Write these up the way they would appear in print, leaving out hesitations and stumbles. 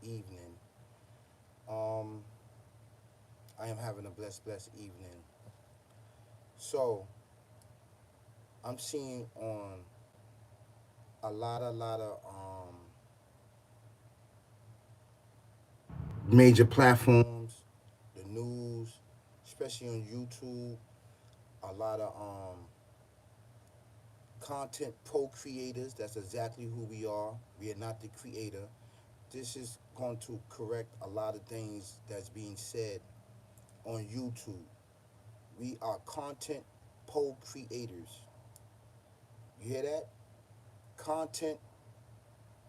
evening. Um, I am having a blessed evening. So I'm seeing on a lot of major platforms, the news, especially on YouTube, a lot of content pro creators. That's exactly who we are. We are not the creator. This is going to correct a lot of things that's being said on YouTube. We are content pro creators. You hear that? Content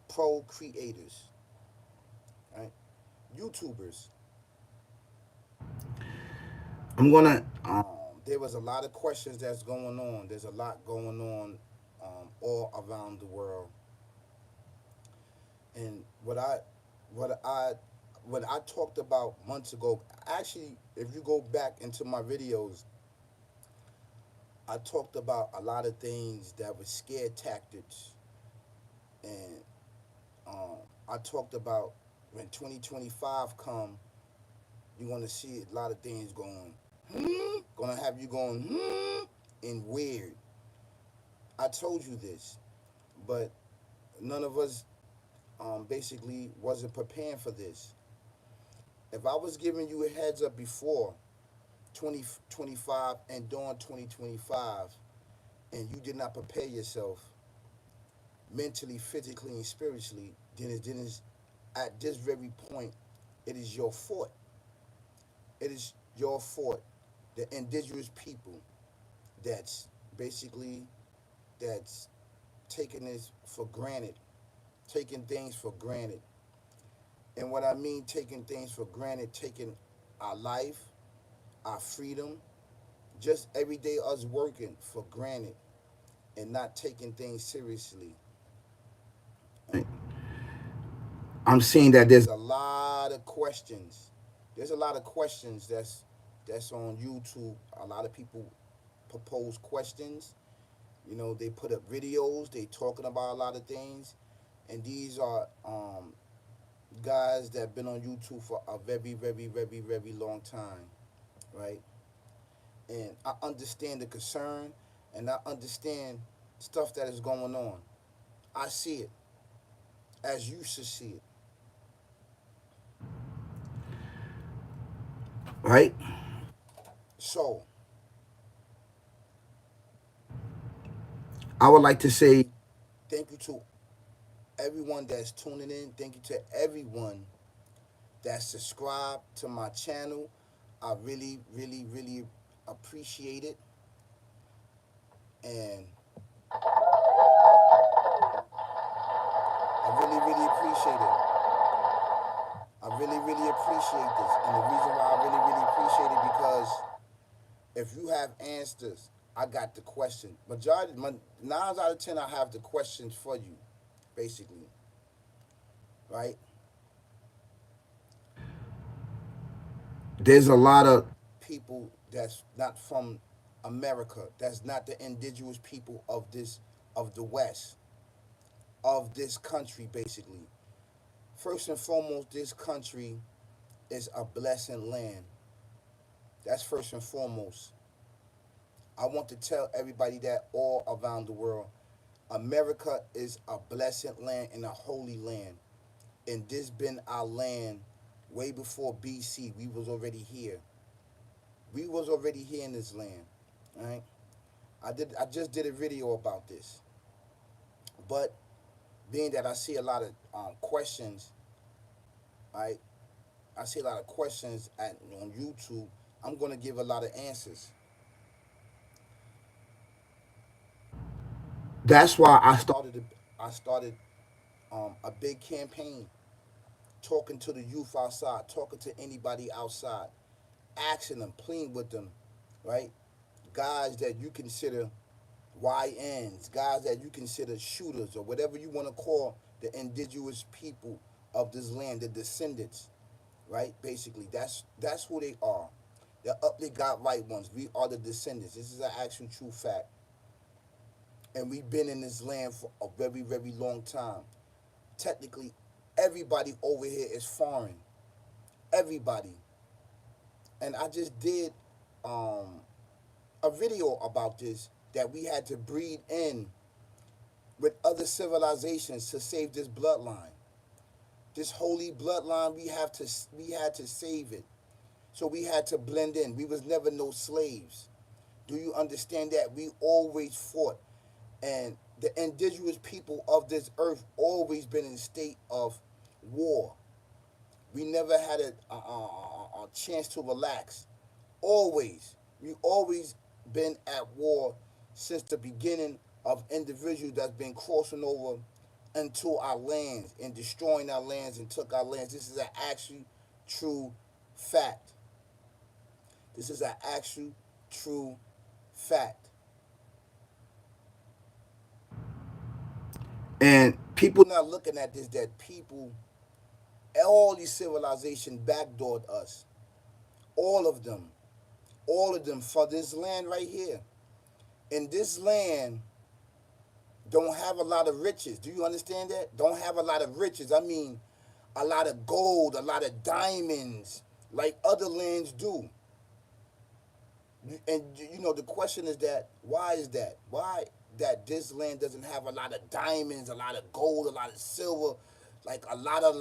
pro creators, right? YouTubers. I'm gonna. There was a lot of questions that's going on. There's a lot going on all around the world, and what I, what I talked about months ago. Actually, if you go back into my videos, I talked about a lot of things that were scare tactics, and um, I talked about when 2025 come, you're gonna see a lot of things going, gonna have you going, and weird. I told you this, but none of us basically wasn't preparing for this. If I was giving you a heads up before 2025 and during 2025, and you did not prepare yourself mentally, physically, and spiritually, then it's at this very point, it is your fault. It is your fault. The indigenous people that's basically that's taking this for granted, taking things for granted. And what I mean taking things for granted, taking our life, our freedom, just every day us working for granted and not taking things seriously. I'm seeing that there's a lot of questions. There's a lot of questions that's on YouTube. A lot of people propose questions. You know, they put up videos. They talking about a lot of things, and these are guys that have been on YouTube for a very long time, right? And I understand the concern, and I understand stuff that is going on. I see it as you should see it, right? So I would like to say thank you to everyone that's tuning in. Thank you to everyone that subscribed to my channel. I really appreciate it, and I really appreciate it. I really appreciate this, and the reason why I really appreciate it because if you have answers, I got the question. Majority, 9 out of 10, I have the questions for you, basically, right? There's a lot of people that's not from America. That's not the indigenous people of the West, of this country, basically. First and foremost, this country is a blessing land. That's first and foremost. I want to tell everybody that all around the world, America is a blessed land and a holy land. And this been our land way before BC. We was already here. We was already here in this land, right? I just did a video about this. But being that I see a lot of questions, right? I see a lot of questions on YouTube. I'm gonna give a lot of answers. That's why I started a big campaign talking to the youth outside, talking to anybody outside, asking them, pleading with them, right? Guys that you consider YNs, guys that you consider shooters, or whatever you want to call the indigenous people of this land, the descendants, right? Basically, that's who they are. The up they got right ones. We are the descendants. This is an actual true fact. And we've been in this land for a very long time. Technically, Everybody over here is foreign. Everybody. And I just did um, a video about this, that we had to breed in with other civilizations to save this bloodline. This holy bloodline, we had to save it. So we had to blend in. We was never no slaves. Do you understand that? We always fought. And the indigenous people of this earth always been in a state of war. We never had a chance to relax. Always. We always been at war since the beginning of individuals that's been crossing over into our lands and destroying our lands and took our lands. This is an actual true fact. This is an actual true fact. And people not looking at this, that people, all these civilizations backdoored us. All of them. All of them for this land right here. And this land don't have a lot of riches. Do you understand that? Don't have a lot of riches. I mean, a lot of gold, a lot of diamonds, like other lands do. And you know, the question is that why is that? Why that this land doesn't have a lot of diamonds, a lot of gold, a lot of silver, like a lot of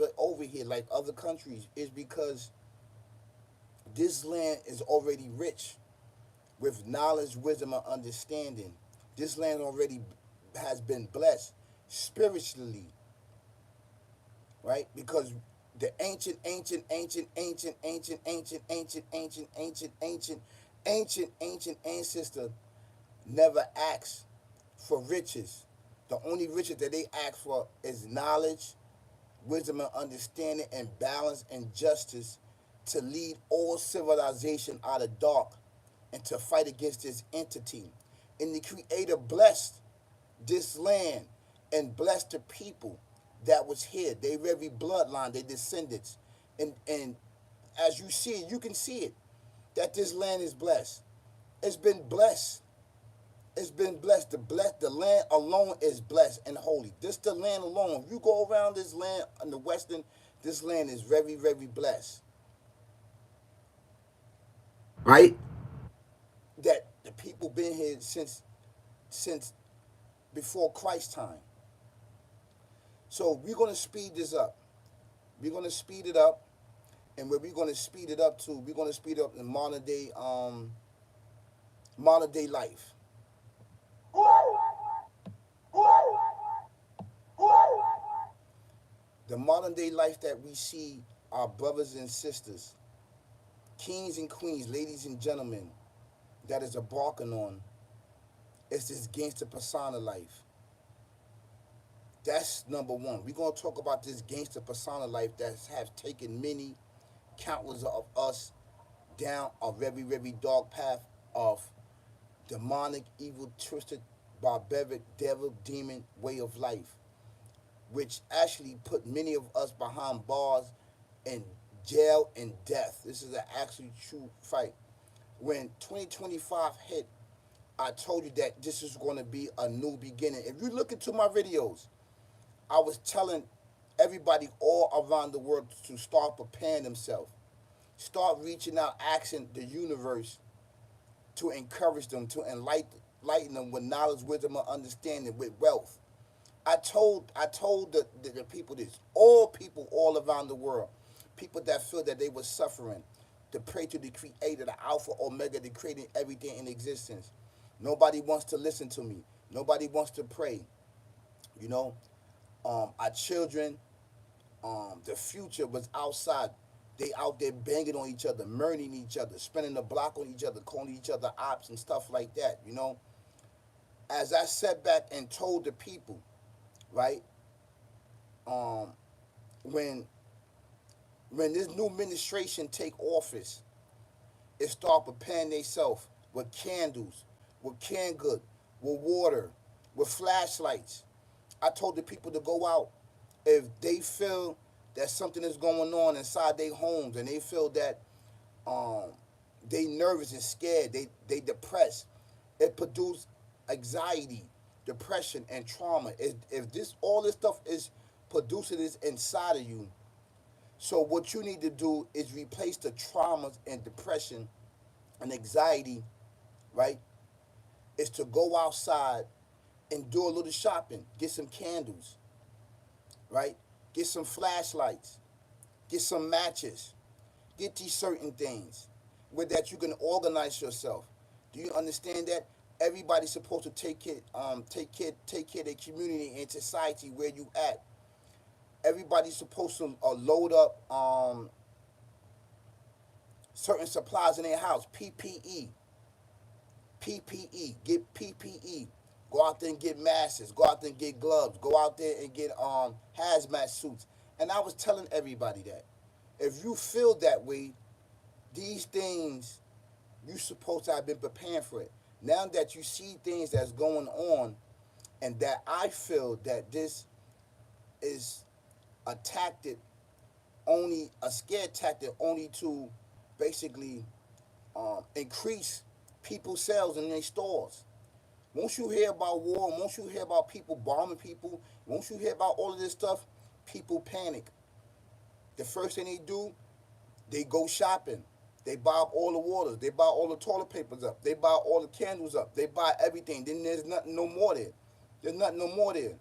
it over here, like other countries, is because this land is already rich with knowledge, wisdom, and understanding. This land already has been blessed spiritually, right? Because the ancient ancestor never asked for riches. The only riches that they ask for is knowledge, wisdom, and understanding, and balance and justice to lead all civilization out of dark and to fight against this entity. And the Creator blessed this land and blessed the people that was here. They very bloodline, they descendants. And as you see it, you can see it, that this land is blessed. It's been blessed. It's been blessed. The land alone is blessed and holy. This the land alone. If you go around this land in the western, this land is very, very blessed. Right? That the people been here since before Christ time. So we're gonna speed this up. We're gonna speed it up, and where we're gonna speed it up to, we're gonna speed up in modern day life. The modern day life that we see our brothers and sisters, kings and queens, ladies and gentlemen, that is embarking on, is this gangster persona life. That's number one. We're gonna talk about this gangster persona life that has taken many, countless of us down a very, very dark path of demonic, evil, twisted, barbaric, devil, demon way of life, which actually put many of us behind bars and jail and death. This is an actually true fight. When 2025 hit, I told you that this is going to be a new beginning. If you look into my videos, I was telling everybody all around the world to start preparing themselves. Start reaching out, asking the universe to encourage them, to enlighten them with knowledge, wisdom, and understanding, with wealth. I told the people this, all people all around the world, people that feel that they were suffering, to pray to the Creator, the Alpha, Omega, the creating everything in existence. Nobody wants to listen to me. Nobody wants to pray. You know, our children, the future was outside. They out there banging on each other, murdering each other, spinning the block on each other, calling each other ops and stuff like that. You know, as I sat back and told the people, right, um, when this new administration take office, it start preparing themselves with candles, with canned good, with water, with flashlights. I told the people to go out if they feel that something is going on inside their homes and they feel that um, they nervous and scared, they depressed. It produce anxiety. depression, and trauma. If this all this stuff is producing this inside of you, so what you need to do is replace the traumas and depression and anxiety, right? Is to go outside and do a little shopping, get some candles, right? Get some flashlights, get some matches, get these certain things with that you can organize yourself. Do you understand that everybody's supposed to take care of their community and society where you at? Everybody's supposed to load up certain supplies in their house. PPE, get PPE. Go out there and get masks. Go out there and get gloves. Go out there and get hazmat suits. And I was telling everybody that if you feel that way, these things you supposed to have been preparing for it. Now that you see things that's going on, and that I feel that this is a tactic, only a scare tactic, only to basically increase people's sales in their stores. Once you hear about war, once you hear about people bombing people, once you hear about all of this stuff, people panic. The first thing they do, they go shopping. They buy up all the waters. They buy all the toilet papers up. They buy all the candles up. They buy everything. Then there's nothing no more there. There's nothing no more there.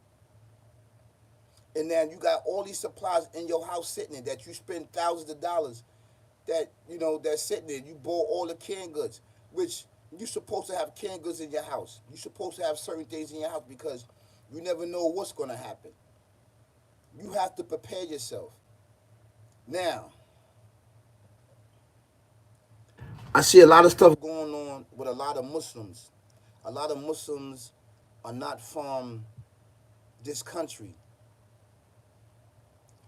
And then you got all these supplies in your house sitting there that you spend thousands of dollars that, that's sitting there. You bought all the canned goods, which you're supposed to have canned goods in your house. You're supposed to have certain things in your house because you never know what's going to happen. You have to prepare yourself. Now, I see a lot of stuff going on with a lot of Muslims. A lot of Muslims are not from this country.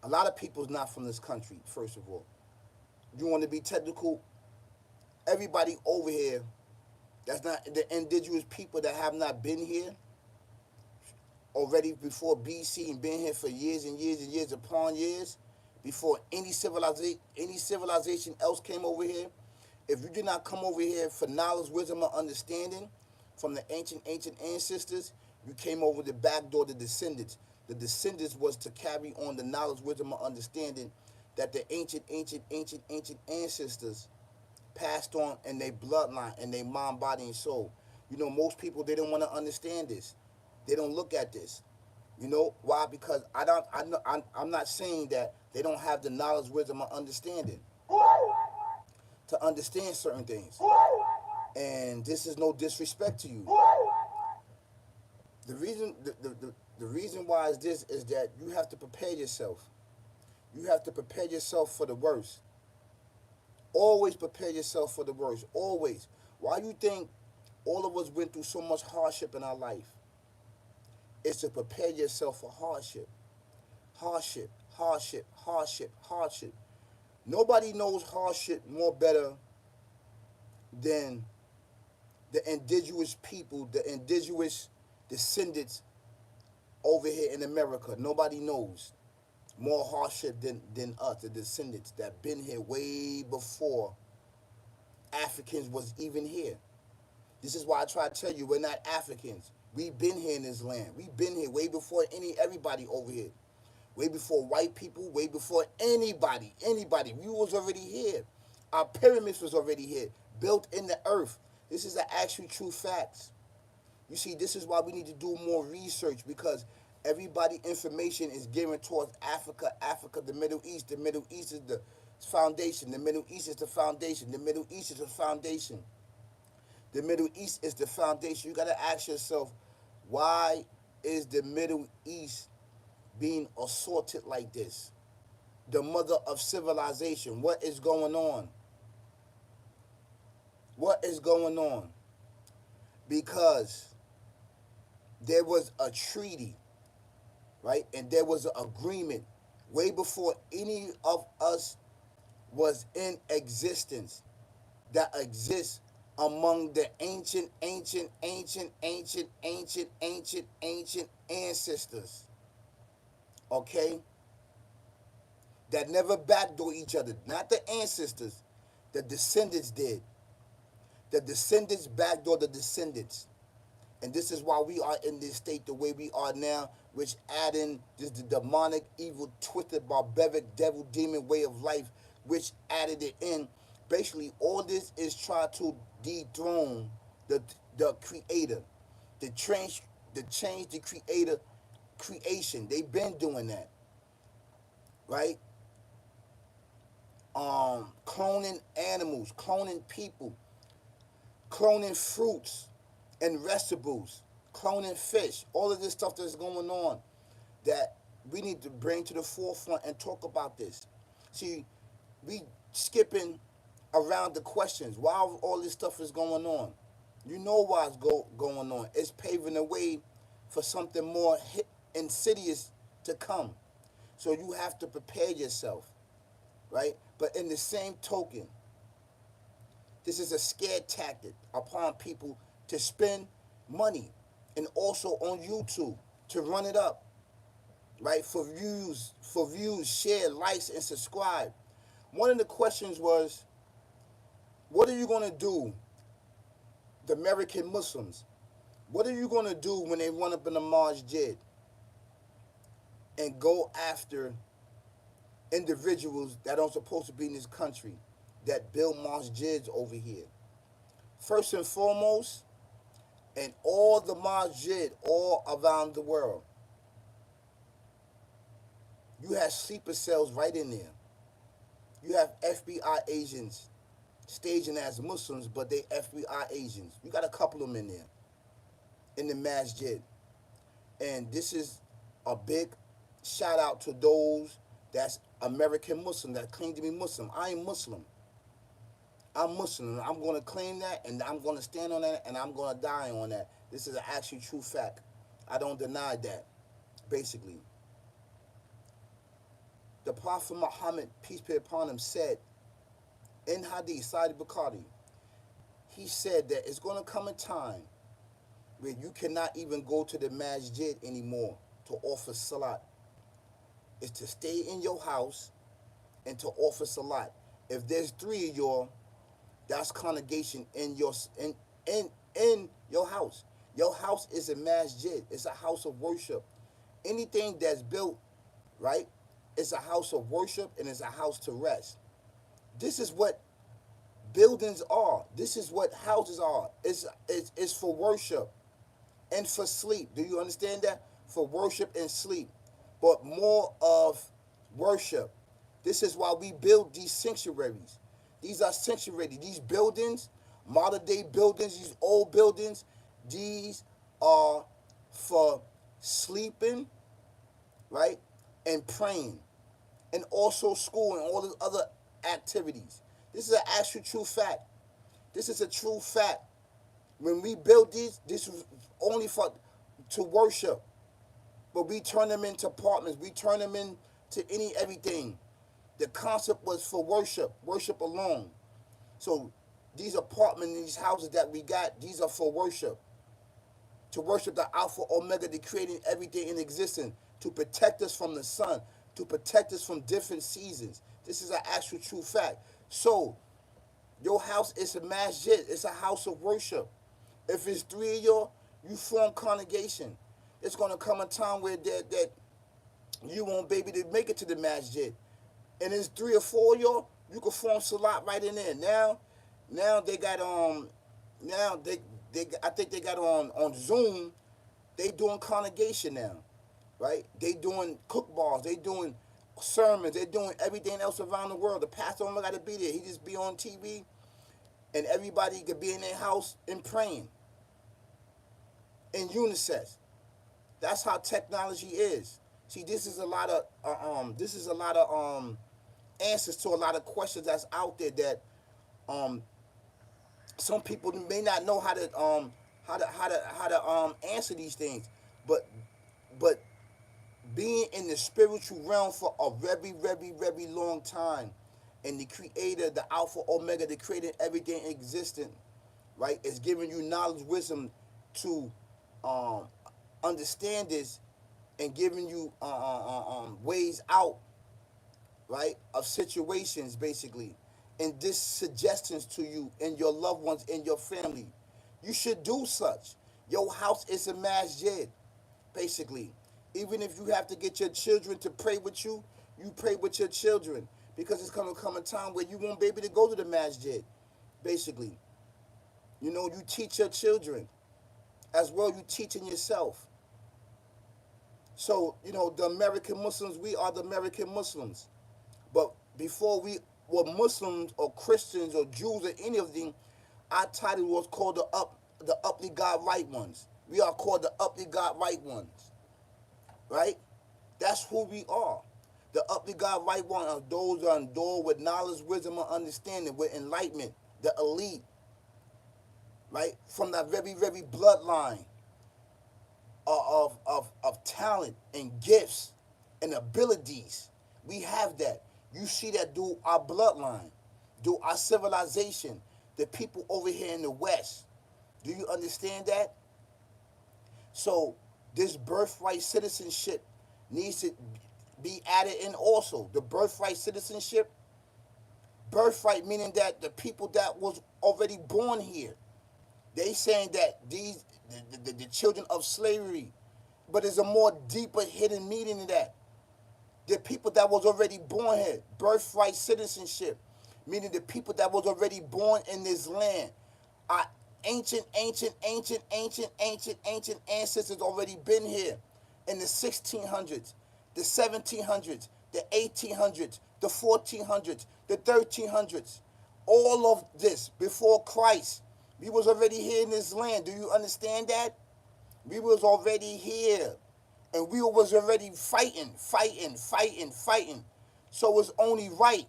A lot of people's not from this country, first of all. You want to be technical? Everybody over here that's not the indigenous people that have not been here already before BC and been here for years and years and years upon years, before any civilization else came over here. If you did not come over here for knowledge, wisdom, or understanding from the ancient ancestors, you came over the back door, the descendants. The descendants was to carry on the knowledge, wisdom, or understanding that the ancient ancestors passed on in their bloodline, in their mind, body, and soul. Most people, they don't want to understand this. They don't look at this. Why? Because I'm not saying that they don't have the knowledge, wisdom, or understanding to understand certain things. And this is no disrespect to you. The reason why is this is that you have to prepare yourself. You have to prepare yourself for the worst. Always prepare yourself for the worst. Always. Why do you think all of us went through so much hardship in our life? It's to prepare yourself for hardship. Hardship, hardship, hardship, hardship. Nobody knows hardship more better than the indigenous people, the indigenous descendants over here in America. Nobody knows more hardship than us, the descendants that been here way before Africans was even here. This is why I try to tell you we're not Africans. We've been here in this land. We've been here way before everybody over here. Way before white people, way before anybody. We was already here. Our pyramids was already here, built in the earth. This is the actual true facts. You see, this is why we need to do more research, because everybody information is given towards Africa, the Middle East. The Middle East is the foundation. The Middle East is the foundation. The Middle East is the foundation. The Middle East is the foundation. You got to ask yourself, why is the Middle East being assaulted like this? The mother of civilization. What is going on? What is going on? Because there was a treaty, right? And there was an agreement way before any of us was in existence that exists among the ancient ancestors. Okay? That never backdoor each other. Not the ancestors. The descendants did. The descendants backdoor the descendants. And this is why we are in this state the way we are now, which add in this the demonic, evil, twisted, barbaric, devil, demon way of life, which added it in. Basically, all this is trying to dethrone the the creator, the change the creator creation. They've been doing that, right? Cloning animals, cloning people, cloning fruits and vegetables, cloning fish, all of this stuff that's going on that we need to bring to the forefront and talk about this. See, we skipping around the questions. Why all this stuff is going on? You know why it's going on. It's paving the way for something more insidious to come. So you have to prepare yourself, right? But in the same token, this is a scare tactic upon people to spend money and also on YouTube to run it up, right? For views, share, likes, and subscribe. One of the questions was, what are you going to do, the American Muslims? What are you going to do when they run up in the masjid and go after individuals that aren't supposed to be in this country that build masjids over here? First and foremost, and all the masjid all around the world, you have sleeper cells right in there. You have FBI agents staging as Muslims, but they FBI agents. You got a couple of them in there, in the masjid. And this is a big shout out to those that's American Muslim, that claim to be Muslim. I ain't Muslim. I'm Muslim. I'm going to claim that, and I'm going to stand on that, and I'm going to die on that. This is an actual true fact. I don't deny that, basically. The Prophet Muhammad, peace be upon him, said in Hadith, Sahih Bukhari, he said that it's going to come a time where you cannot even go to the masjid anymore to offer salat. It's to stay in your house and to offer salat. If there's three of y'all, that's congregation in your house. Your house is a masjid. It's a house of worship. Anything that's built, right, it's a house of worship and it's a house to rest. This is what buildings are. This is what houses are. It's for worship and for sleep. Do you understand that? For worship and sleep. But more of worship. This is why we build these sanctuaries. These are sanctuaries. These buildings, modern day buildings, these old buildings, these are for sleeping, right? And praying. And also school and all the other activities. This is an actual true fact. This is a true fact. When we build these, this was only for to worship. But we turn them into apartments. We turn them into everything. The concept was for worship, worship alone. So these apartments, these houses that we got, these are for worship. To worship the Alpha Omega, the creating everything in existence, to protect us from the sun, to protect us from different seasons. This is an actual true fact. So your house is a masjid. It's a house of worship. If it's three of y'all, you form congregation. It's going to come a time where that you won't be able to make it to the masjid. And it's three or four of y'all, you can form salat right in there. Now they got now they I think they got on Zoom. They doing congregation now, right? They doing cook bars. They doing sermons. They doing everything else around the world. The pastor don't got to be there. He just be on TV, and everybody could be in their house and praying in unison. That's how technology is. See, this is a lot of answers to a lot of questions that's out there that um some people may not know how to answer these things, but but being in the spiritual realm for a very very very long time, and the creator, the Alpha Omega, the creator everything existent, right, is giving you knowledge, wisdom to um understand this, and giving you ways out, right, of situations, basically, and this suggestions to you and your loved ones and your family. You should do such. Your house is a masjid, basically. Even if you have to get your children to pray with you pray with your children because it's going to come a time where you won't be able to go to the masjid, basically. You know, you teach your children as well. You teaching yourself. So, you know, the American Muslims, we are the American Muslims. But before we were Muslims or Christians or Jews or any of them, our title was called the Uply God Right Ones. We are called the Uply God Right Ones, right? That's who we are. The Uply God Right Ones are those who are endowed with knowledge, wisdom, and understanding, with enlightenment, the elite, right? From that very, very bloodline of talent and gifts and abilities. We have that. You see that through our bloodline, through our civilization, the people over here in the West. Do you understand that? So this birthright citizenship needs to be added in also. The birthright citizenship, birthright meaning that the people that was already born here, they saying that the children of slavery, but there's a more deeper hidden meaning in that. The people that was already born here, birthright citizenship, meaning the people that was already born in this land. Our ancient ancestors already been here in the 1600s, the 1700s, the 1800s, the 1400s, the 1300s. All of this before Christ. We was already here in this land. Do you understand that? We was already here. And we was already fighting. So it's only right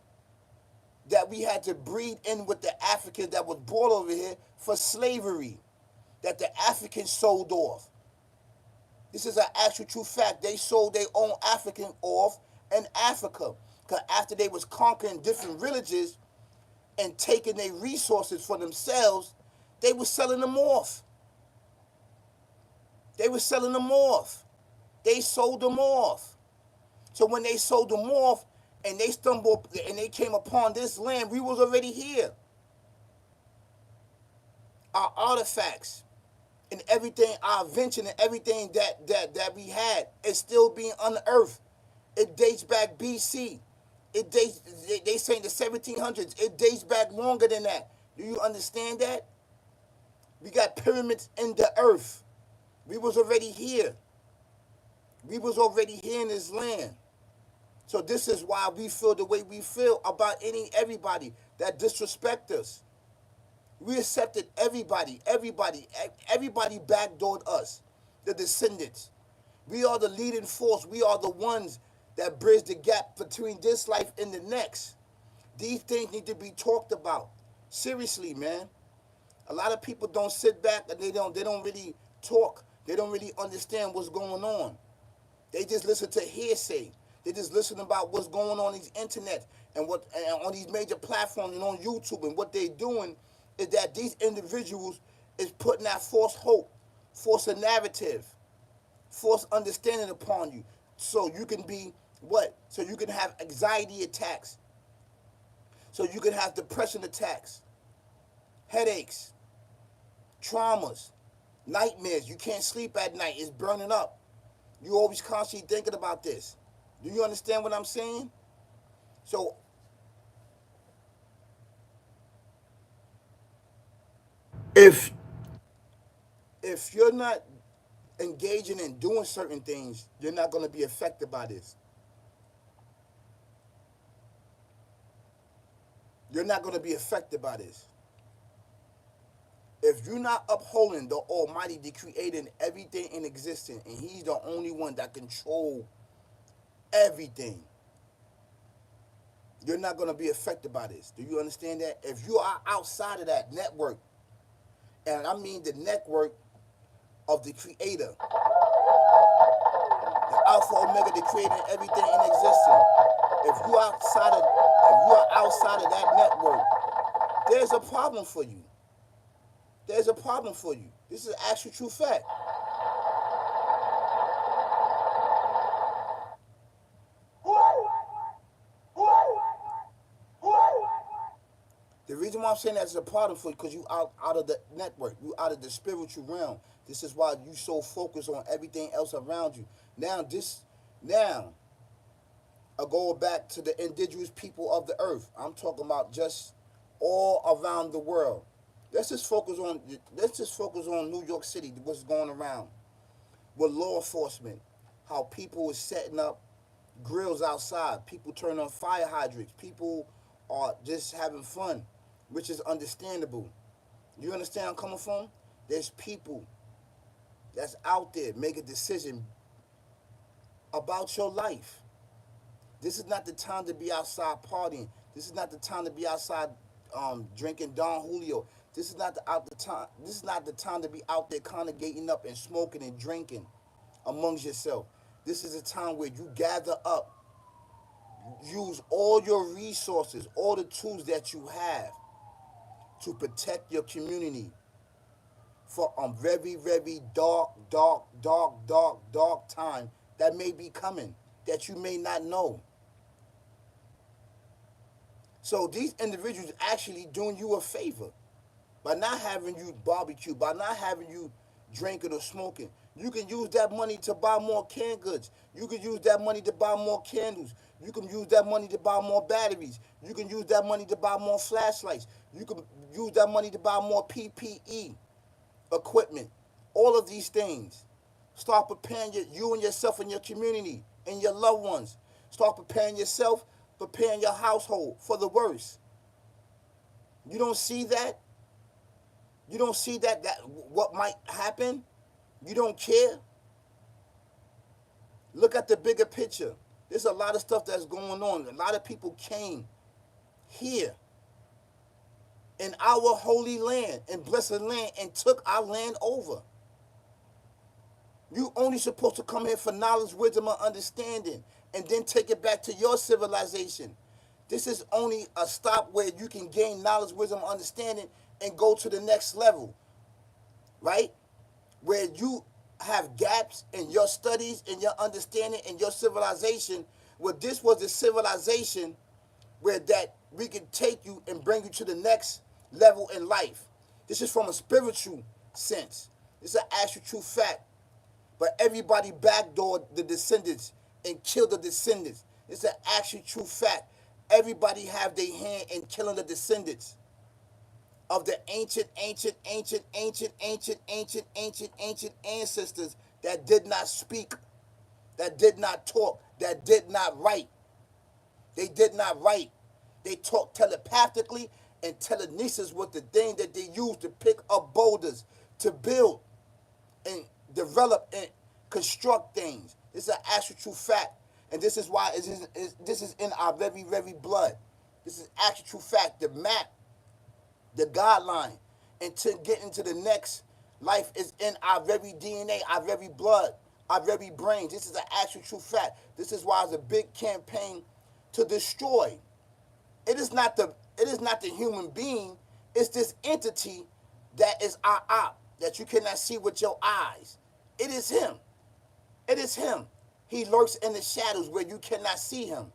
that we had to breed in with the Africans that was brought over here for slavery, that the Africans sold off. This is an actual true fact. They sold their own African off in Africa. Because after they was conquering different villages and taking their resources for themselves, they were selling them off. They were selling them off. They sold them off. So when they sold them off and they stumbled and they came upon this land, we was already here. Our artifacts and everything, our invention and everything that we had is still being unearthed. It dates back BC. It dates, they say in the 1700s. It dates back longer than that. Do you understand that? We got pyramids in the earth. We was already here. We was already here in this land. So this is why we feel the way we feel about everybody that disrespect us. We accepted everybody backdoored us, the descendants. We are the leading force. We are the ones that bridge the gap between this life and the next. These things need to be talked about. Seriously, man. A lot of people don't sit back and they don't really talk. They don't really understand what's going on. They just listen to hearsay. They just listen about what's going on these internet and what and on these major platforms and on YouTube, and what they're doing is that these individuals is putting that false hope, false narrative, false understanding upon you. So you can be what? So you can have anxiety attacks. So you can have depression attacks, headaches, traumas, nightmares. You can't sleep at night. It's burning up. You always constantly thinking about this. Do you understand what I'm saying? So if if you're not engaging in doing certain things, you're not going to be affected by this. You're not going to be affected by this. If you're not upholding the Almighty, the Creator, and everything in existence, and He's the only one that controls everything, you're not going to be affected by this. Do you understand that? If you are outside of that network, and I mean the network of the Creator, the Alpha Omega, the Creator, and everything in existence, if you are outside of that network, there's a problem for you. There's a problem for you. This is actual true fact. The Reason why I'm saying that's a problem for you, because you out of the network, you out of the spiritual realm. This is why you so focused on everything else around you. Now I go back to the indigenous people of the earth. I'm talking about just all around the world. Let's just focus on New York City, what's going around with law enforcement, how people is setting up grills outside, people turn on fire hydrants, people are just having fun, which is understandable. You understand where I'm coming from? There's people that's out there making a decision about your life. This is not the time to be outside partying. This is not the time to be outside drinking Don Julio. This is not the time to be out there congregating up and smoking and drinking amongst yourself. This is a time where you gather up, use all your resources, all the tools that you have to protect your community for a very, very dark time that may be coming that you may not know. So these individuals actually doing you a favor by not having you barbecue, by not having you drinking or smoking. You can use that money to buy more canned goods. You can use that money to buy more candles. You can use that money to buy more batteries. You can use that money to buy more flashlights. You can use that money to buy more PPE equipment. All of these things. Start preparing you and yourself and your community and your loved ones. Start preparing yourself, preparing your household for the worst. You don't see that? You don't see that what might happen? You don't care? Look at the bigger picture. There's a lot of stuff that's going on. A lot of people came here in our holy land and blessed land and took our land over. You only supposed to come here for knowledge, wisdom, and understanding, and then take it back to your civilization. This is only a stop where you can gain knowledge, wisdom, understanding, and go to the next level, right? Where you have gaps in your studies, in your understanding, in your civilization, where this was the civilization where that we can take you and bring you to the next level in life. This is from a spiritual sense. It's an actual true fact. But everybody backdoored the descendants and killed the descendants. It's an actual true fact. Everybody have their hand in killing the descendants of the ancient ancestors that did not speak, that did not talk, that did not write. They did not write. They talked telepathically, and telekinesis was the thing that they used to pick up boulders, to build and develop and construct things. This is an actual true fact. And this is why this is in our very, very blood. This is actual true fact. The map, the guideline, and to get into the next life is in our very DNA, our very blood, our very brains. This is an actual true fact. This is why it's a big campaign to destroy. It is not the human being, it's this entity that is our op, that you cannot see with your eyes. It is him. It is him. He lurks in the shadows where you cannot see him.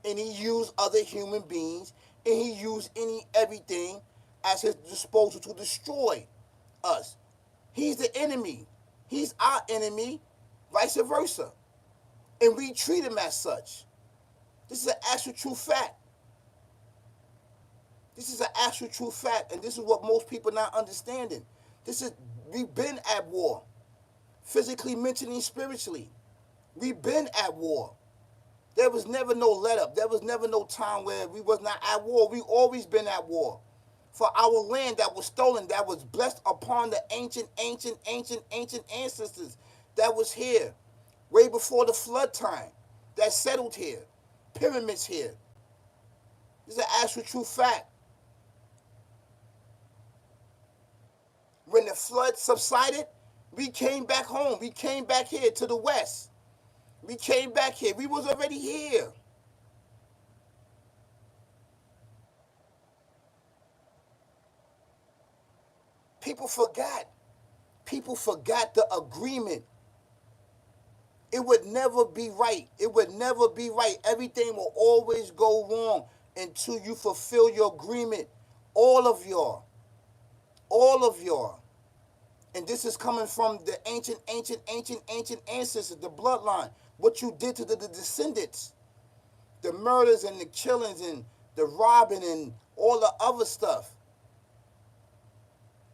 And he used other human beings, and he used everything as his disposal to destroy us. He's the enemy. He's our enemy, vice versa. And we treat him as such. This is an actual true fact. This is an actual true fact, and this is what most people are not understanding. We've been at war, physically, mentally, and spiritually. We've been at war. There was never no let up. There was never no time where we was not at war. We always been at war for our land that was stolen, that was blessed upon the ancient ancestors that was here way before the flood time, that settled here, pyramids here. This is an actual true fact. When the flood subsided, we came back home. We came back here to the west. We came back here. We was already here. People forgot. People forgot the agreement. It would never be right. It would never be right. Everything will always go wrong until you fulfill your agreement All of y'all. All of y'all. And this is coming from the ancient ancestors, the bloodline. What you did to the descendants, the murders and the killings and the robbing and all the other stuff.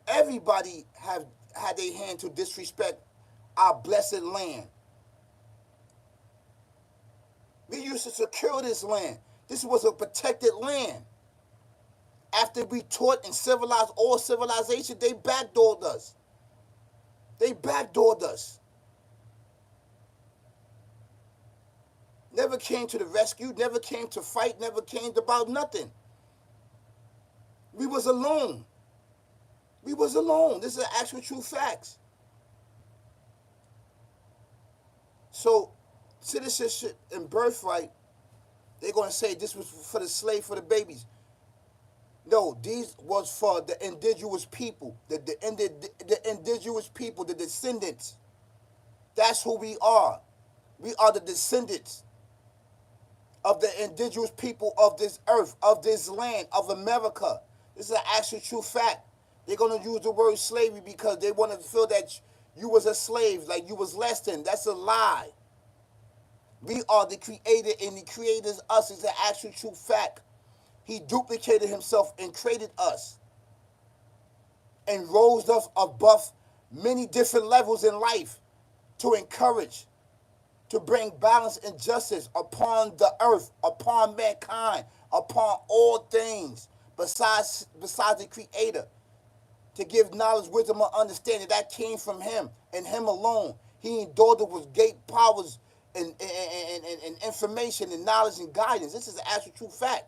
Everybody have had their hand to disrespect our blessed land. We used to secure this land. This was a protected land. After we taught and civilized all civilization, they backdoored us. They backdoored us. Never came to the rescue, never came to fight, never came about nothing. We was alone. We was alone. This is actual true facts. So citizenship and birthright, they're going to say this was for the slave, for the babies. No, these was for the indigenous people, the indigenous people, the descendants. That's who we are. We are the descendants of the indigenous people of this earth, of this land, of America. This is an actual true fact. They're going to use the word slavery because they want to feel that you was a slave, like you was less than. That's a lie. We are the creator, and the creator's us is an actual true fact. He duplicated himself and created us and rose us above many different levels in life to encourage, to bring balance and justice upon the earth, upon mankind, upon all things besides the creator, to give knowledge, wisdom, and understanding. That came from him and him alone. He endowed it with great powers and information and knowledge and guidance. This is an actual true fact.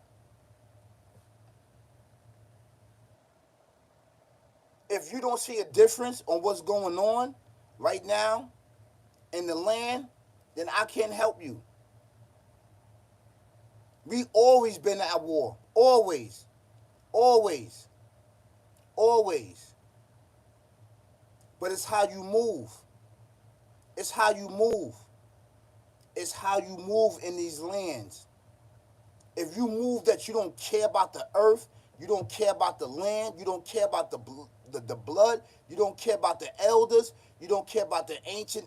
If you don't see a difference on what's going on right now in the land, then I can't help you. We always been at war. Always. Always. Always. But it's how you move. It's how you move. It's how you move in these lands. If you move that you don't care about the earth, you don't care about the land, you don't care about the blood, you don't care about the elders, you don't care about the ancient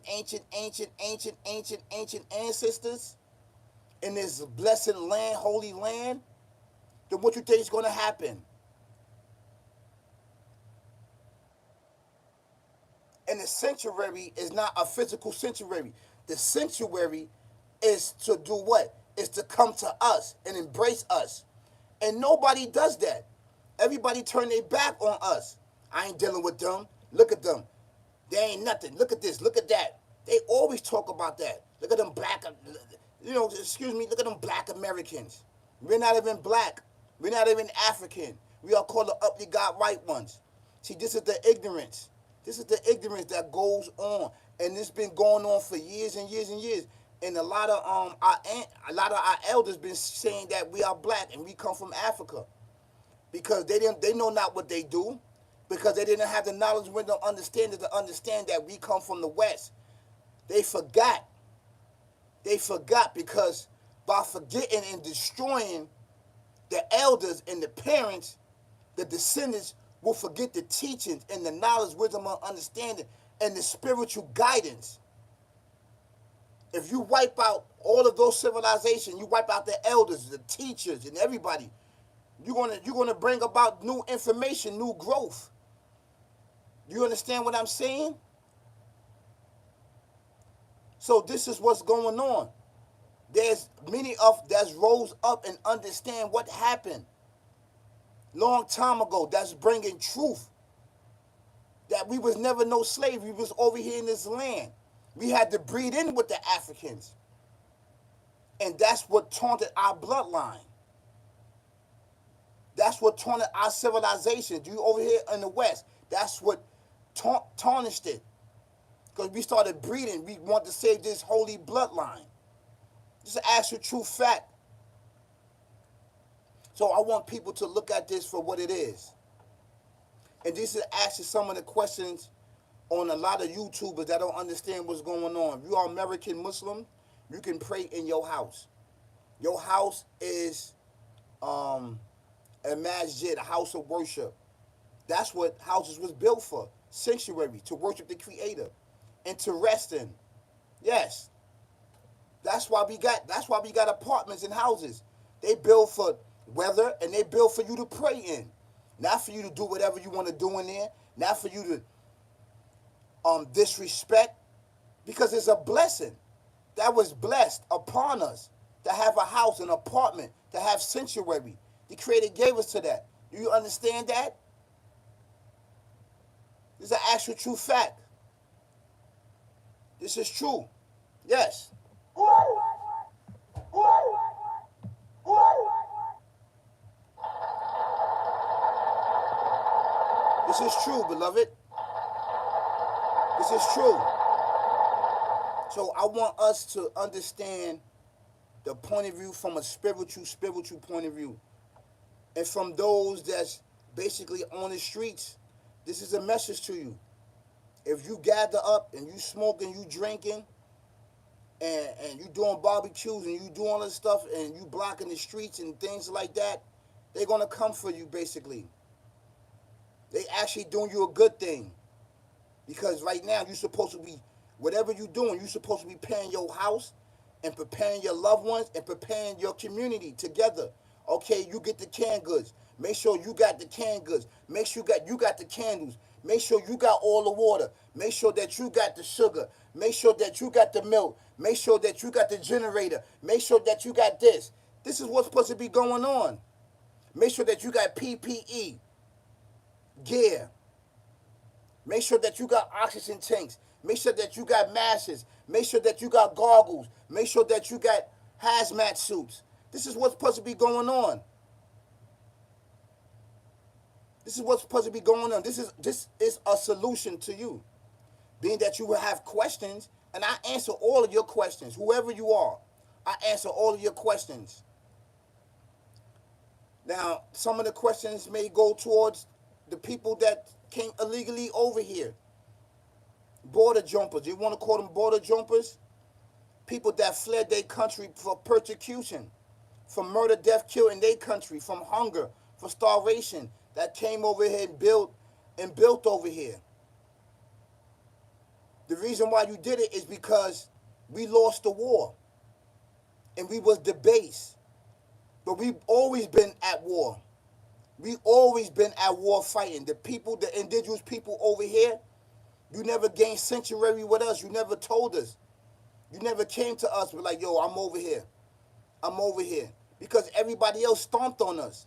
ancestors in this blessed land, holy land, then what you think is going to happen? And the sanctuary is not a physical sanctuary. The sanctuary is to do what? Is to come to us and embrace us. And nobody does that. Everybody turn their back on us. I ain't dealing with them. Look at them. They ain't nothing. Look at this. Look at that. They always talk about that. Look at them black, excuse me, look at them black Americans. We're not even black. We're not even African. We are called the uppity god white ones. See, this is the ignorance. This is the ignorance that goes on. And it's been going on for years and years and years. And a lot of our elders been saying that we are black and we come from Africa. Because they know not what they do. Because they didn't have the knowledge, wisdom, understanding to understand that we come from the West. They forgot. They forgot because by forgetting and destroying the elders and the parents, the descendants will forget the teachings and the knowledge, wisdom, and understanding and the spiritual guidance. If you wipe out all of those civilizations, you wipe out the elders, the teachers, and everybody, you're gonna bring about new information, new growth. You understand what I'm saying? So this is what's going on. There's many of that rose up and understand what happened long time ago. That's bringing truth. That we was never no slave. We was over here in this land. We had to breed in with the Africans. And that's what taunted our bloodline. That's what taunted our civilization. You over here in the West, that's what tarnished it. Because we started breeding. We want to save this holy bloodline. This is an actual true fact. So I want people to look at this for what it is. And this is actually some of the questions on a lot of YouTubers that don't understand what's going on. If you are American Muslim, you can pray in your house. Your house is a masjid, a house of worship. That's what houses was built for. Sanctuary, to worship the Creator and to rest in. Yes, that's why we got apartments and houses. They build for weather and they build for you to pray in, not for you to do whatever you want to do in there, not for you to disrespect, because it's a blessing that was blessed upon us to have a house, an apartment, to have sanctuary. The Creator gave us to that. Do you understand that? This is an actual true fact. This is true. Yes. This is true, beloved. This is true. So I want us to understand the point of view from a spiritual point of view. And from those that's basically on the streets, this is a message to you. If you gather up and you smoking, you drinking, and you doing barbecues and you doing all this stuff and you blocking the streets and things like that, they're gonna come for you basically. They actually doing you a good thing. Because right now you're supposed to be, whatever you're doing, you're supposed to be preparing your house and preparing your loved ones and preparing your community together. Okay, you get the canned goods. Make sure you got the canned goods. Make sure you got the candles. Make sure you got all the water. Make sure that you got the sugar. Make sure that you got the milk. Make sure that you got the generator. Make sure that you got this. This is what's supposed to be going on. Make sure that you got PPE gear. Make sure that you got oxygen tanks. Make sure that you got masks. Make sure that you got goggles. Make sure that you got hazmat suits. This is what's supposed to be going on. This is what's supposed to be going on. This is a solution to you. Being that you will have questions, and I answer all of your questions, whoever you are. I answer all of your questions. Now, some of the questions may go towards the people that came illegally over here. Border jumpers. You want to call them border jumpers? People that fled their country for persecution, from murder, death, kill in their country, from hunger, for starvation, that came over here and built over here. The reason why you did it is because we lost the war and we was debased. But we've always been at war. We always been at war fighting. The people, the indigenous people over here, you never gained sanctuary with us. You never told us. You never came to us with like, yo, I'm over here. I'm over here. Because everybody else stomped on us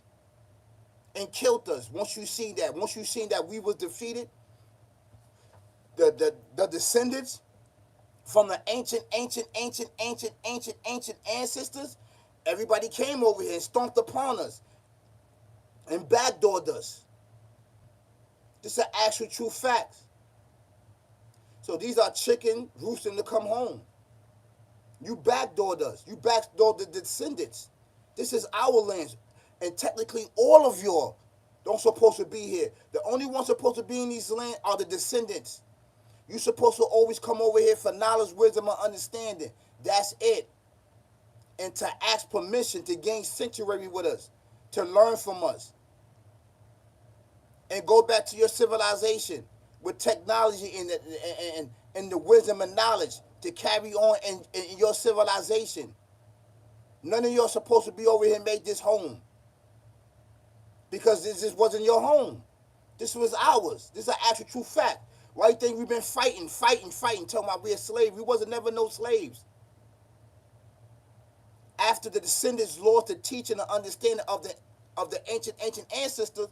and killed us. Once you seen that we was defeated, the descendants from the ancient ancestors, everybody came over here and stomped upon us and backdoored us. This is an actual true fact. So these are chicken roosting to come home. You backdoored us. You backdoored the descendants. This is our land. And technically all of y'all don't supposed to be here. The only ones supposed to be in these land are the descendants. You supposed to always come over here for knowledge, wisdom, and understanding. That's it. And to ask permission to gain sanctuary with us, to learn from us. And go back to your civilization with technology and the wisdom and knowledge to carry on in your civilization. None of y'all supposed to be over here and make this home. Because this just wasn't your home. This was ours. This is an actual true fact. Why you think we've been fighting, talking about we're slaves? We wasn't never no slaves. After the descendants lost the teaching and understanding of the ancient ancestors,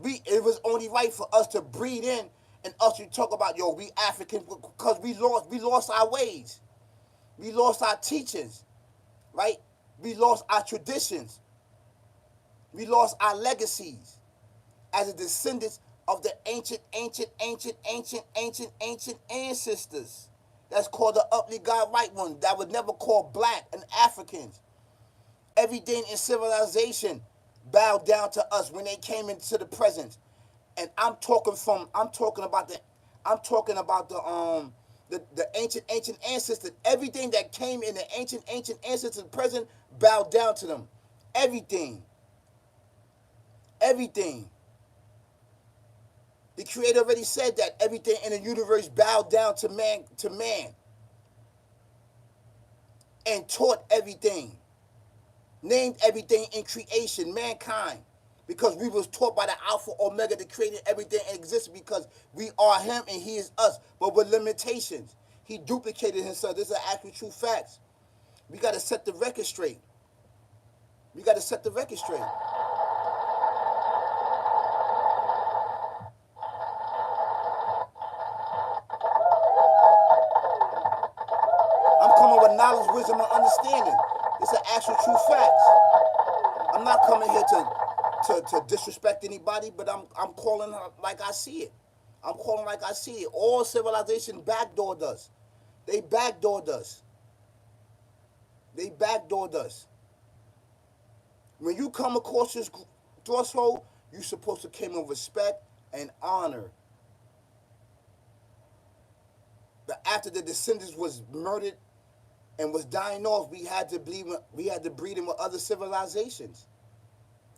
it was only right for us to breed in and us to talk about, yo, we Africans, because we lost our ways. We lost our teachings, right? We lost our traditions. We lost our legacies as the descendants of the ancient ancestors. That's called the uply God right one. That would never call black and Africans. Everything in civilization bowed down to us when they came into the presence. And I'm talking about the ancient ancestors. Everything that came in the ancient ancestors present bowed down to them. Everything. Everything. The Creator already said that everything in the universe bowed down to man, and taught everything, named everything in creation, mankind, because we was taught by the Alpha Omega to create everything and exists because we are Him and He is us, but with limitations. He duplicated Himself. This is actual true facts. We got to set the record straight. We got to set the record straight. I'm coming with knowledge, wisdom, and understanding. It's an actual true facts. I'm not coming here to disrespect anybody, but I'm calling like I see it. I'm calling like I see it. All civilization backdoored us. They backdoored us. They backdoored us. When you come across this threshold, you're supposed to come with respect and honor. But after the descendants was murdered and was dying off, we had to breed in with other civilizations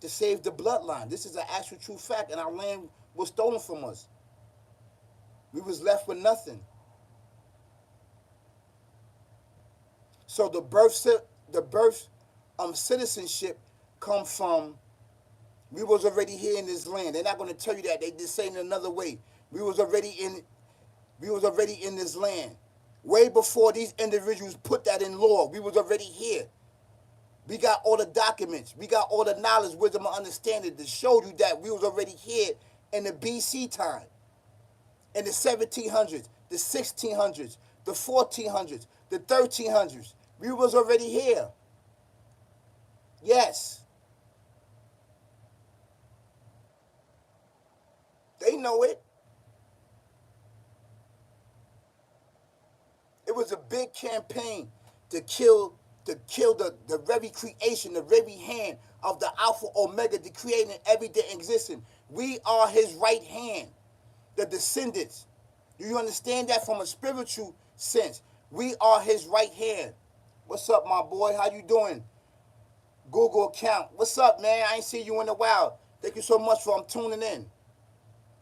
to save the bloodline. This is an actual true fact, and our land was stolen from us. We was left with nothing. So the birth citizenship come from, we was already here in this land. They're not going to tell you that. They just say it another way. We was already in this land. Way before these individuals put that in law, we was already here. We got all the documents. We got all the knowledge, wisdom, and understanding to show you that we was already here in the BC time, in the 1700s, the 1600s, the 1400s, the 1300s. We was already here. Yes. They know it. It was a big campaign to kill the very creation, the very hand of the Alpha Omega, the creating everything existing. We are His right hand, the descendants. Do you understand that from a spiritual sense? We are His right hand. What's up, my boy? How you doing? Google account. What's up, man? I ain't seen you in a while. Thank you so much for tuning in.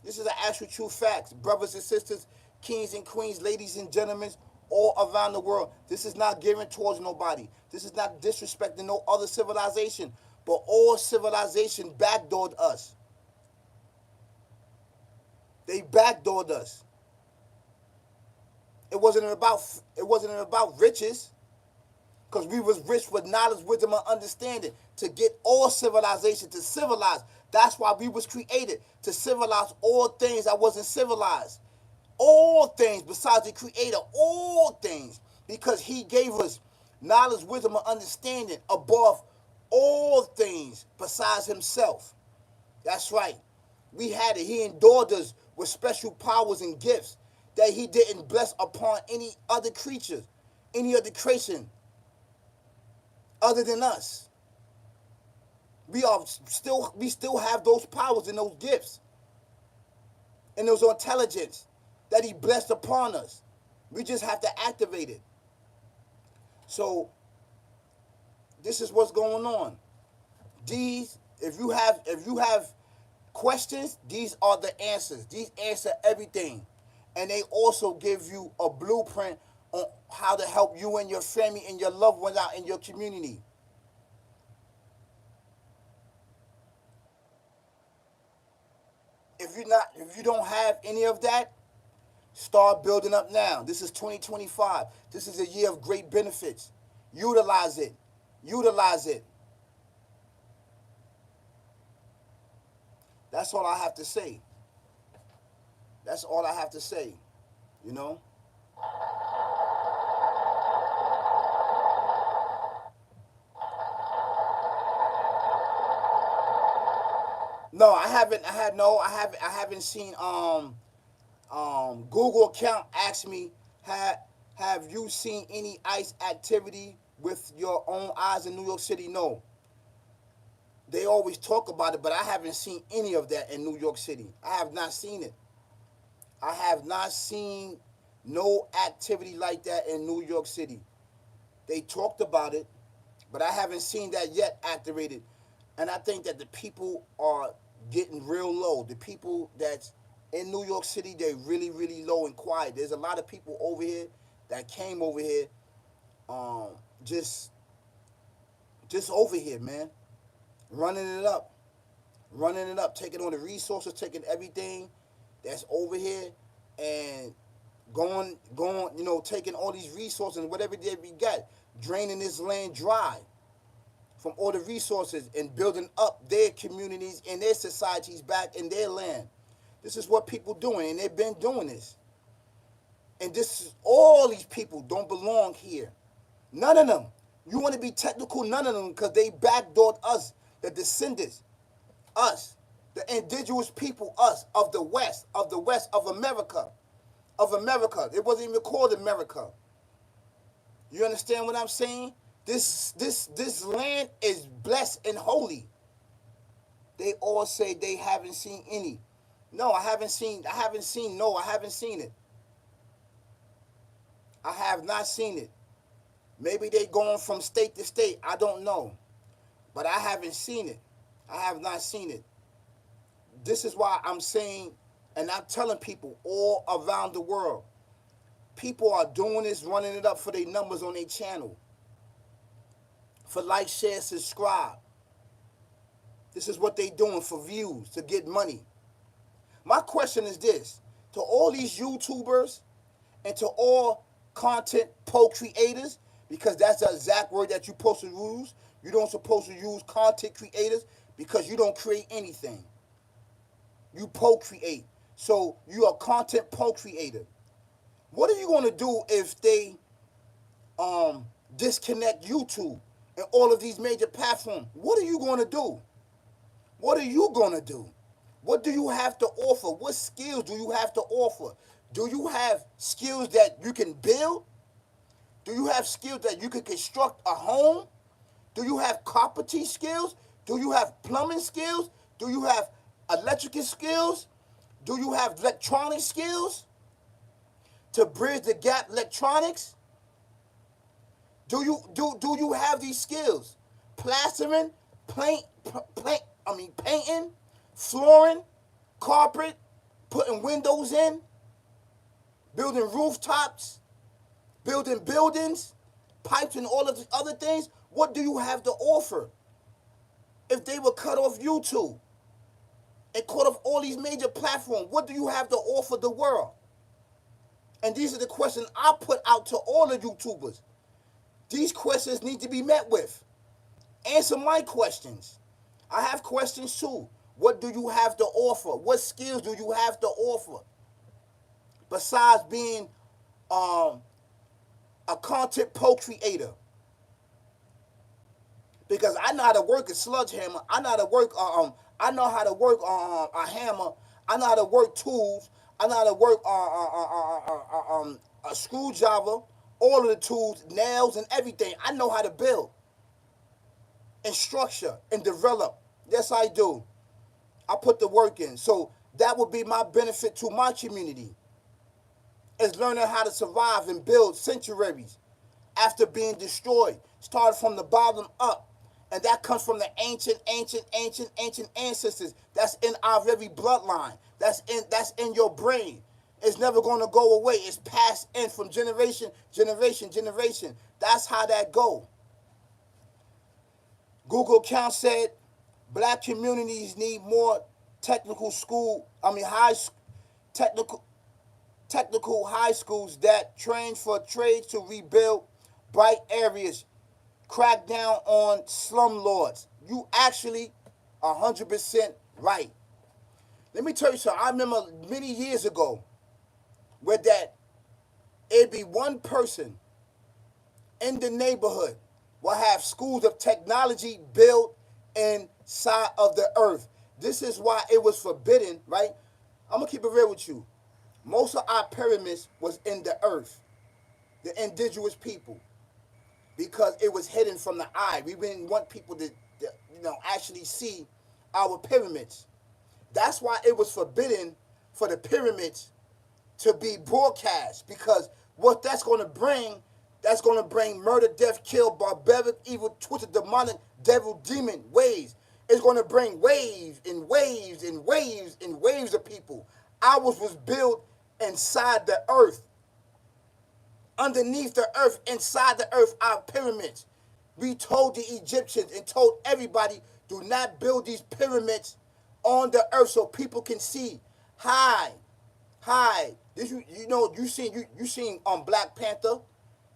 This is an actual true facts. Brothers and sisters, kings and queens, ladies and gentlemen, all around the world. This is not gearing towards nobody. This is not disrespecting no other civilization. But all civilization backdoored us. They backdoored us. It wasn't about riches, because we was rich with knowledge, wisdom, and understanding to get all civilization to civilize. That's why we was created, to civilize all things that wasn't civilized. All things besides the Creator, all things, because He gave us knowledge, wisdom, and understanding above all things besides Himself. That's right. We had it. He endured us with special powers and gifts that He didn't bless upon any other creature, any other creation other than us. We still have those powers and those gifts and those intelligence that He blessed upon us. We just have to activate it. So this is what's going on. If you have questions, these are the answers. These answer everything. And they also give you a blueprint on how to help you and your family and your loved ones out in your community. If you don't have any of that, start building up now. This is 2025. This is a year of great benefits. Utilize it. Utilize it. That's all I have to say. That's all I have to say. You know? No, I haven't. I haven't seen. Google account asked me, have you seen any ICE activity with your own eyes in New York City? No. They always talk about it, but I haven't seen any of that in New York City. I have not seen it. I have not seen no activity like that in New York City. They talked about it, but I haven't seen that yet activated. And I think that the people are getting real low. The people that's in New York City, they really, really low and quiet. There's a lot of people over here that came over here, um, just just over here, man, running it up, taking on the resources, taking everything that's over here, and going, taking all these resources and whatever that we got, draining this land dry from all the resources and building up their communities and their societies back in their land. This is what people doing, and they've been doing this. And this is all these people don't belong here. None of them. You want to be technical? None of them, because they backdoored us, the descendants, us, the indigenous people, us of the West of America, It wasn't even called America. You understand what I'm saying? This land is blessed and holy. They all say they haven't seen any. No, I haven't seen it. I have not seen it. Maybe they going from state to state. I don't know. But I haven't seen it. I have not seen it. This is why I'm saying, and I'm telling people all around the world, people are doing this, running it up for their numbers on their channel. For like, share, subscribe. This is what they doing for views, to get money. My question is this, to all these YouTubers and to all content creators, because that's the exact word that you're supposed to use. You don't supposed to use content creators because you don't create anything. You create. So you are a content creator. What are you going to do if they disconnect YouTube and all of these major platforms? What are you going to do? What are you going to do? What do you have to offer? What skills do you have to offer? Do you have skills that you can build? Do you have skills that you can construct a home? Do you have carpentry skills? Do you have plumbing skills? Do you have electrical skills? Do you have electronic skills to bridge the gap electronics? Do you have these skills? Plastering, painting, flooring, carpet, putting windows in, building rooftops, building buildings, pipes, and all of the other things. What do you have to offer? If they were cut off YouTube and cut off all these major platforms, what do you have to offer the world? And these are the questions I put out to all the YouTubers. These questions need to be met with. Answer my questions. I have questions too. What do you have to offer? What skills do you have to offer? Besides being a content creator. Because I know how to work a sledgehammer. I know how to work a hammer. I know how to work tools. I know how to work a screwdriver, all of the tools, nails and everything. I know how to build and structure and develop. Yes, I do. I put the work in. So that would be my benefit to my community, is learning how to survive and build sanctuaries after being destroyed. Started from the bottom up. And that comes from the ancient ancestors. That's in our very bloodline. That's in your brain. It's never going to go away. It's passed in from generation. That's how that go. Google account said black communities need more technical high schools that train for trades to rebuild bright areas, crack down on slumlords. You actually 100% right. Let me tell you something. I remember many years ago where that it'd be one person in the neighborhood will have schools of technology built inside of the earth. This is why it was forbidden, right? I'm going to keep it real with you. Most of our pyramids was in the earth, the indigenous people, because it was hidden from the eye. We didn't want people to actually see our pyramids. That's why it was forbidden for the pyramids to be broadcast, because what that's going to bring murder, death, kill, barbaric, evil, twisted, demonic, devil, demon ways. It's going to bring waves and waves and waves and waves of people. Ours was built inside the earth, underneath the earth, inside the earth, our pyramids. We told the Egyptians and told everybody, do not build these pyramids on the earth so people can see. Hide, hide. This you seen on Black Panther.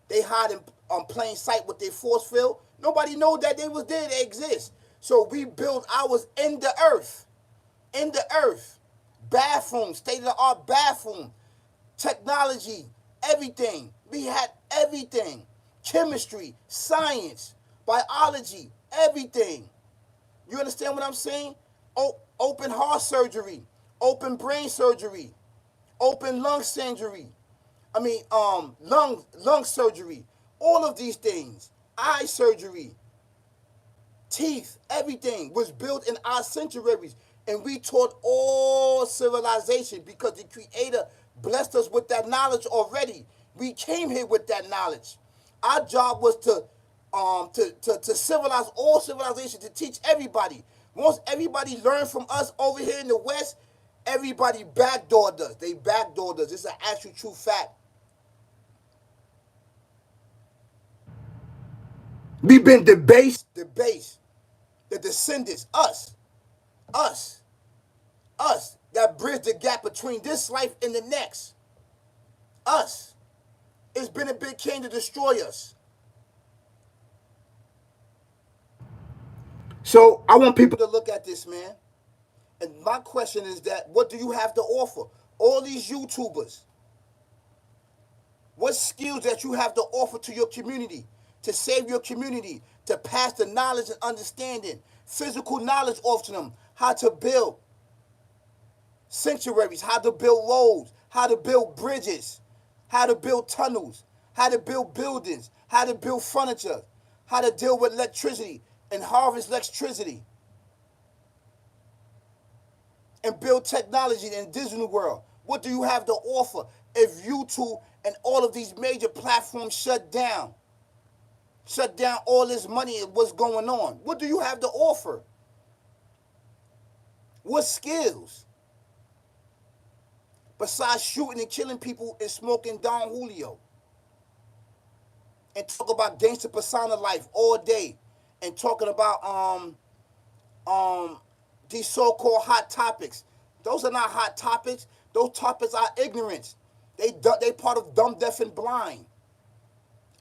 They hide in on plain sight with their force field. Nobody know that they was there. They exist. So we build ours in the earth, in the earth. Bathroom, state of the art bathroom, technology, everything. We had everything. Chemistry, science, biology, everything. You understand what I'm saying? Open heart surgery, open brain surgery, open lung surgery. Lung surgery. All of these things. Eye surgery, teeth, everything was built in our sanctuaries. And we taught all civilization because the Creator blessed us with that knowledge already. We came here with that knowledge. Our job was to civilize all civilization, to teach everybody. Once everybody learned from us over here in the West, everybody backdoored us. They backdoored us. It's an actual true fact. We've been the base, the descendants, us, us that bridge the gap between this life and the next. Us. It's been a big came to destroy us. So I want people to look at this, man. And my question is that what do you have to offer? All these YouTubers, what skills that you have to offer to your community, to save your community, to pass the knowledge and understanding, physical knowledge off to them, how to build sanctuaries, how to build roads, how to build bridges, how to build tunnels, how to build buildings, how to build furniture, how to deal with electricity and harvest electricity and build technology in the digital world. What do you have to offer if YouTube and all of these major platforms shut down? Shut down all this money and what's going on. What do you have to offer? What skills? Besides shooting and killing people and smoking Don Julio. And talk about gangster persona life all day. And talking about these so-called hot topics. Those are not hot topics. Those topics are ignorance. They part of dumb, deaf, and blind.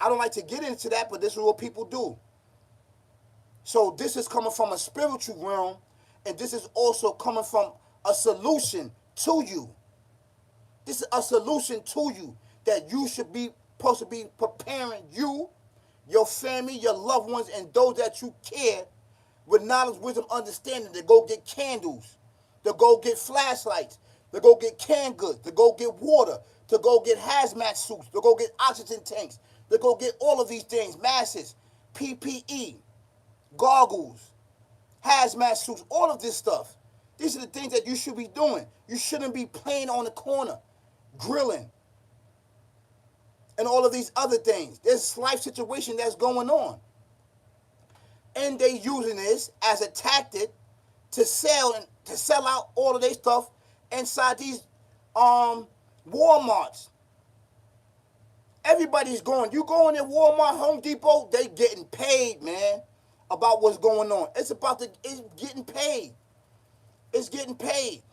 I don't like to get into that, but this is what people do. So this is coming from a spiritual realm, and this is also coming from a solution to you. This is a solution to you that you should be supposed to be preparing you, your family, your loved ones, and those that you care with knowledge, wisdom, understanding to go get candles, to go get flashlights, to go get canned goods, to go get water, to go get hazmat suits, to go get oxygen tanks, to go get all of these things, masks, PPE, goggles, hazmat suits, all of this stuff. These are the things that you should be doing. You shouldn't be playing on the corner, grilling, and all of these other things. There's life situation that's going on. And they using this as a tactic to sell out all of their stuff inside these Walmarts. Everybody's going. You going in Walmart, Home Depot, they getting paid, man, about what's going on. It's getting paid. It's getting paid.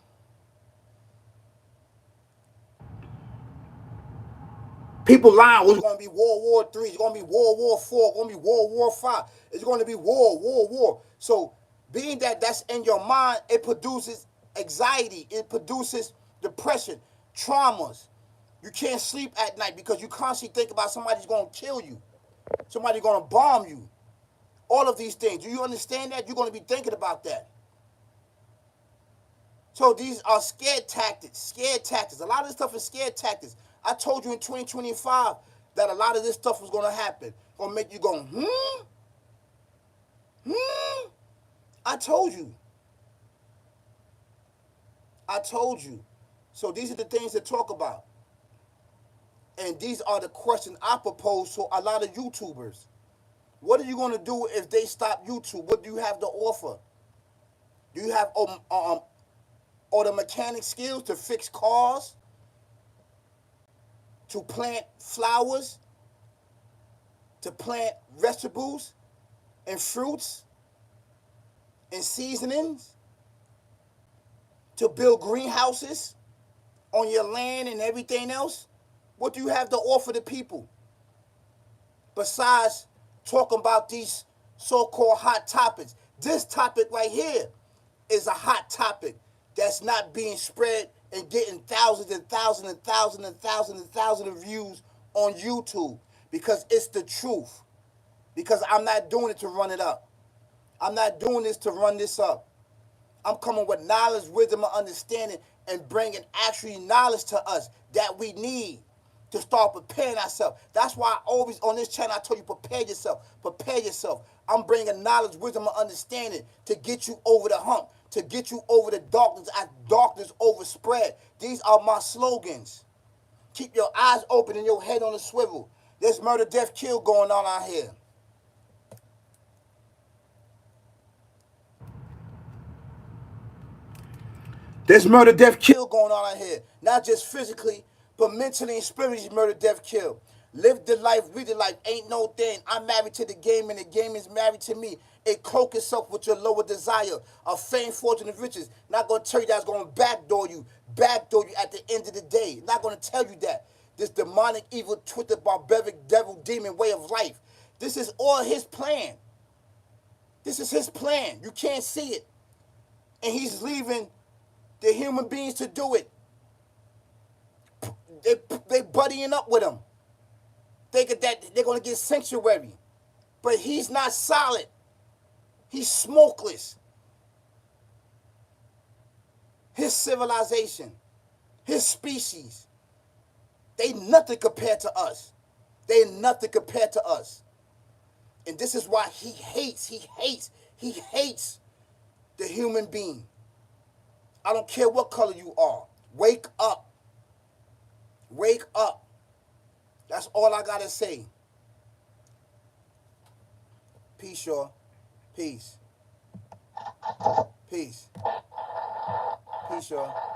People lying. It's going to be World War III. It's going to be World War IV. It's going to be World War V. It's going to be war. So being that that's in your mind, it produces anxiety. It produces depression, traumas. You can't sleep at night because you constantly think about somebody's going to kill you. Somebody's going to bomb you. All of these things. Do you understand that? You're going to be thinking about that. So these are scared tactics. Scared tactics. A lot of this stuff is scared tactics. I told you in 2025 that a lot of this stuff was going to happen. Going to make you go, I told you. I told you. So these are the things to talk about. And these are the questions I propose to a lot of YouTubers. What are you going to do if they stop YouTube? What do you have to offer? Do you have auto mechanic skills to fix cars, to plant flowers, to plant vegetables and fruits and seasonings, to build greenhouses on your land and everything else? What do you have to offer the people besides talking about these so-called hot topics? This topic right here is a hot topic that's not being spread and getting thousands and thousands and thousands and thousands and thousands of views on YouTube because it's the truth. Because I'm not doing it to run it up. I'm not doing this to run this up. I'm coming with knowledge, wisdom, and understanding and bringing actually knowledge to us that we need to start preparing ourselves. That's why I always on this channel I told you prepare yourself. Prepare yourself. I'm bringing knowledge, wisdom, and understanding to get you over the hump, to get you over the darkness as darkness overspread. These are my slogans. Keep your eyes open and your head on a swivel. There's murder, death, kill going on out here. There's murder, death, kill going on out here. Not just physically, but mentally and spiritually murder, death, kill. Live the life, read the life. Ain't no thing. I'm married to the game and the game is married to me. It cloak itself with your lower desire of fame, fortune, and riches. Not going to tell you that's going to backdoor you at the end of the day. Not going to tell you that. This demonic, evil, twisted, barbaric, devil, demon way of life. This is all his plan. This is his plan. You can't see it. And he's leaving the human beings to do it. They buddying up with him. Thinking that they're going to get sanctuary. But he's not solid. He's smokeless. His civilization, his species, they nothing compared to us. They nothing compared to us. And this is why he hates the human being. I don't care what color you are. Wake up. Wake up. That's all I got to say. Peace, y'all. Peace. Peace. Peace, y'all.